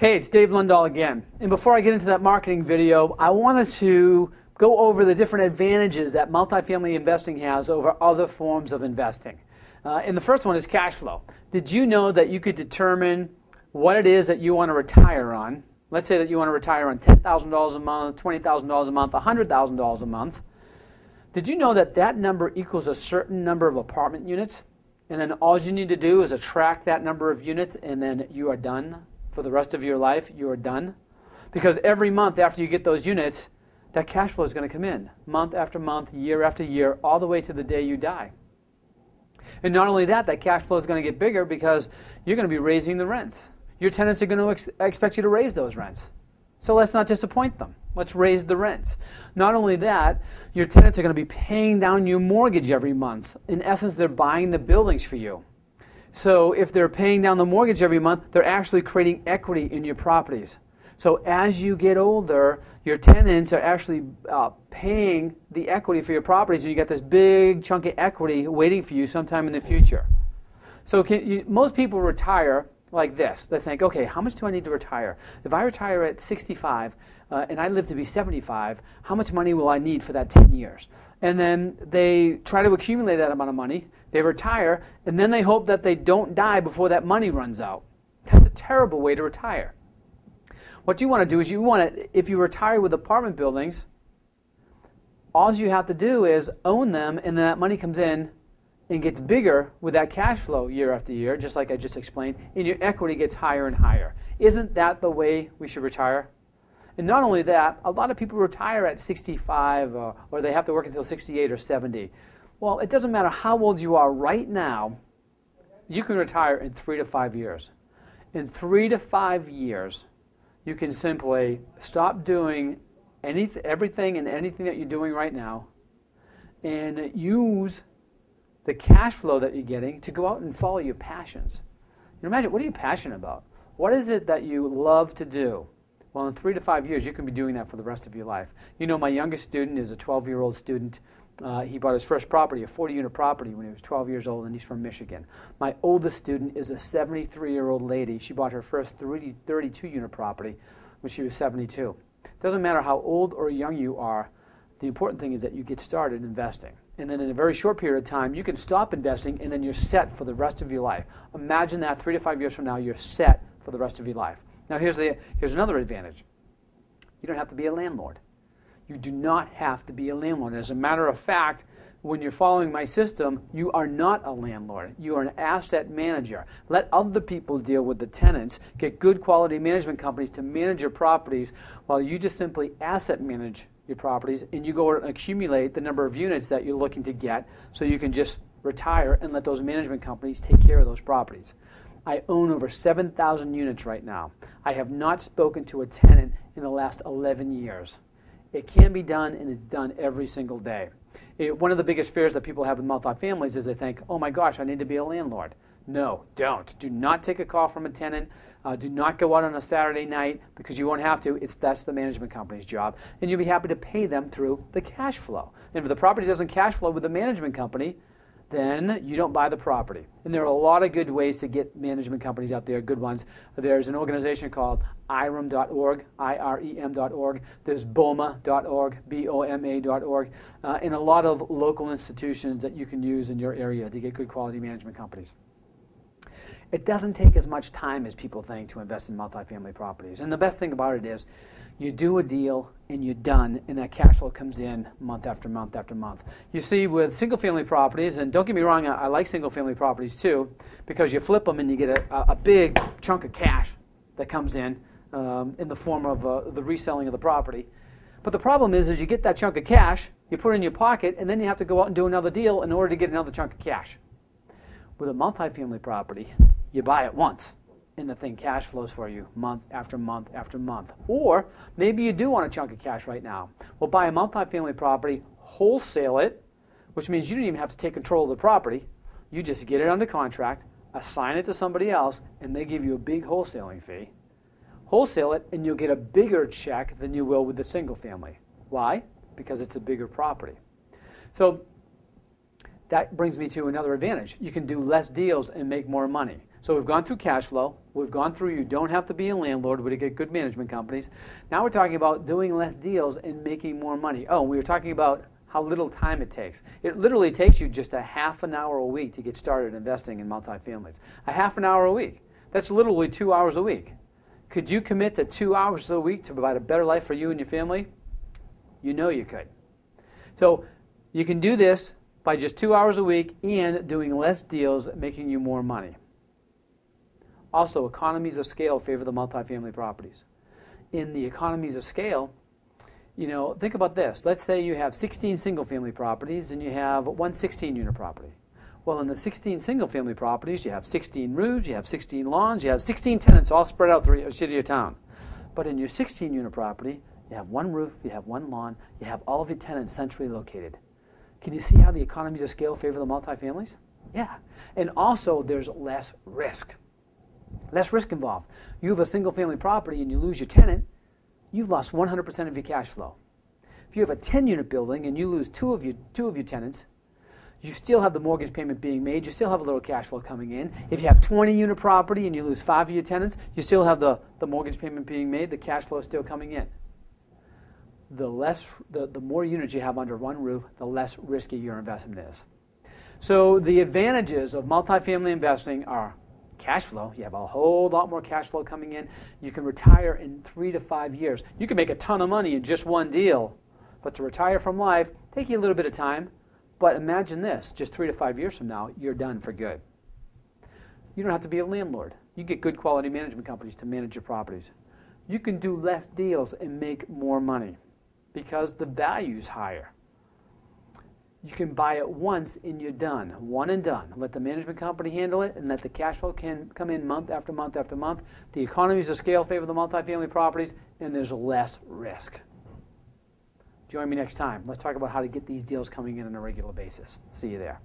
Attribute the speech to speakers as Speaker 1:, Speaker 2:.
Speaker 1: Hey, it's Dave Lundahl again. And before I get into that marketing video, I wanted to go over the different advantages that multifamily investing has over other forms of investing. And the first one is cash flow. Did you know that you could determine what it is that you want to retire on? Let's say that you want to retire on $10,000 a month, $20,000 a month, $100,000 a month. Did you know that that number equals a certain number of apartment units? And then all you need to do is attract that number of units, and then you are done. For the rest of your life, you are done. Because every month after you get those units, that cash flow is going to come in, month after month, year after year, all the way to the day you die. And not only that, that cash flow is going to get bigger because you're going to be raising the rents. Your tenants are going to expect you to raise those rents. So let's not disappoint them. Let's raise the rents. Not only that, your tenants are going to be paying down your mortgage every month. In essence, they're buying the buildings for you. So if they're paying down the mortgage every month, they're actually creating equity in your properties. So as you get older, your tenants are actually paying the equity for your properties, and you get this big chunk of equity waiting for you sometime in the future. So most people retire like this. They think, okay, how much do I need to retire? If I retire at 65 and I live to be 75, how much money will I need for that 10 years? And then they try to accumulate that amount of money. They retire, and then they hope that they don't die before that money runs out. That's a terrible way to retire. What you want to do is if you retire with apartment buildings, all you have to do is own them, and then that money comes in and gets bigger with that cash flow year after year, just like I just explained, and your equity gets higher and higher. Isn't that the way we should retire? And not only that, a lot of people retire at 65 or they have to work until 68 or 70. Well, it doesn't matter how old you are right now, you can retire in 3 to 5 years. In 3 to 5 years, you can simply stop doing everything and anything that you're doing right now and use the cash flow that you're getting to go out and follow your passions. You imagine, what are you passionate about? What is it that you love to do? Well, in 3 to 5 years, you can be doing that for the rest of your life. You know, my youngest student is a 12-year-old student. He bought his first property, a 40-unit property, when he was 12 years old, and he's from Michigan. My oldest student is a 73-year-old lady. She bought her first 32-unit property when she was 72. It doesn't matter how old or young you are. The important thing is that you get started investing. And then in a very short period of time, you can stop investing, and then you're set for the rest of your life. Imagine that 3 to 5 years from now, you're set for the rest of your life. Now, here's another advantage. You don't have to be a landlord. You do not have to be a landlord. As a matter of fact, when you're following my system, you are not a landlord. You are an asset manager. Let other people deal with the tenants. Get good quality management companies to manage your properties while you just simply asset manage your properties, and you go and accumulate the number of units that you're looking to get so you can just retire and let those management companies take care of those properties. I own over 7,000 units right now. I have not spoken to a tenant in the last 11 years. It can be done, and it's done every single day. One of the biggest fears that people have in multifamilies is they think, oh my gosh, I need to be a landlord. No, don't. Do not take a call from a tenant. Do not go out on a Saturday night because you won't have to. That's the management company's job. And you'll be happy to pay them through the cash flow. And if the property doesn't cash flow with the management company, then you don't buy the property. And there are a lot of good ways to get management companies out there, good ones. There's an organization called IREM.org, IREM.org. There's BOMA.org, BOMA.org, and a lot of local institutions that you can use in your area to get good quality management companies. It doesn't take as much time as people think to invest in multifamily properties. And the best thing about it is you do a deal and you're done, and that cash flow comes in month after month after month. You see, with single-family properties, and don't get me wrong, I like single-family properties too, because you flip them and you get a big chunk of cash that comes in the form of the reselling of the property. But the problem is you get that chunk of cash, you put it in your pocket, and then you have to go out and do another deal in order to get another chunk of cash. With a multifamily property, you buy it once, and the thing cash flows for you month after month after month. Or maybe you do want a chunk of cash right now. Well, buy a multifamily property, wholesale it, which means you don't even have to take control of the property. You just get it under contract, assign it to somebody else, and they give you a big wholesaling fee. Wholesale it, and you'll get a bigger check than you will with the single family. Why? Because it's a bigger property. So that brings me to another advantage. You can do less deals and make more money. So we've gone through cash flow. We've gone through you don't have to be a landlord to get good management companies. Now we're talking about doing less deals and making more money. Oh, we were talking about how little time it takes. It literally takes you just a half an hour a week to get started investing in multifamilies. A half an hour a week. That's literally 2 hours a week. Could you commit to 2 hours a week to provide a better life for you and your family? You know you could. So you can do this by just 2 hours a week and doing less deals, making you more money. Also, economies of scale favor the multifamily properties. In the economies of scale, think about this. Let's say you have 16 single-family properties and you have one 16-unit property. Well, in the 16 single-family properties, you have 16 roofs, you have 16 lawns, you have 16 tenants all spread out through the city or town. But in your 16-unit property, you have one roof, you have one lawn, you have all of your tenants centrally located. Can you see how the economies of scale favor the multifamilies? Yeah. And also, there's less risk. Less risk involved. You have a single-family property and you lose your tenant, you've lost 100% of your cash flow. If you have a 10-unit building and you lose two of your tenants, you still have the mortgage payment being made, you still have a little cash flow coming in. If you have 20-unit property and you lose 5 of your tenants, you still have the mortgage payment being made, the cash flow is still coming in. The more units you have under one roof, the less risky your investment is. So the advantages of multifamily investing are cash flow. You have a whole lot more cash flow coming in. You can retire in 3 to 5 years. You can make a ton of money in just one deal, but to retire from life, take you a little bit of time. But imagine this, just 3 to 5 years from now, you're done for good. You don't have to be a landlord. You get good quality management companies to manage your properties. You can do less deals and make more money because the value's higher. You can buy it once and you're done, one and done. Let the management company handle it and let the cash flow can come in month after month after month. The economies of scale favor the multifamily properties and there's less risk. Join me next time. Let's talk about how to get these deals coming in on a regular basis. See you there.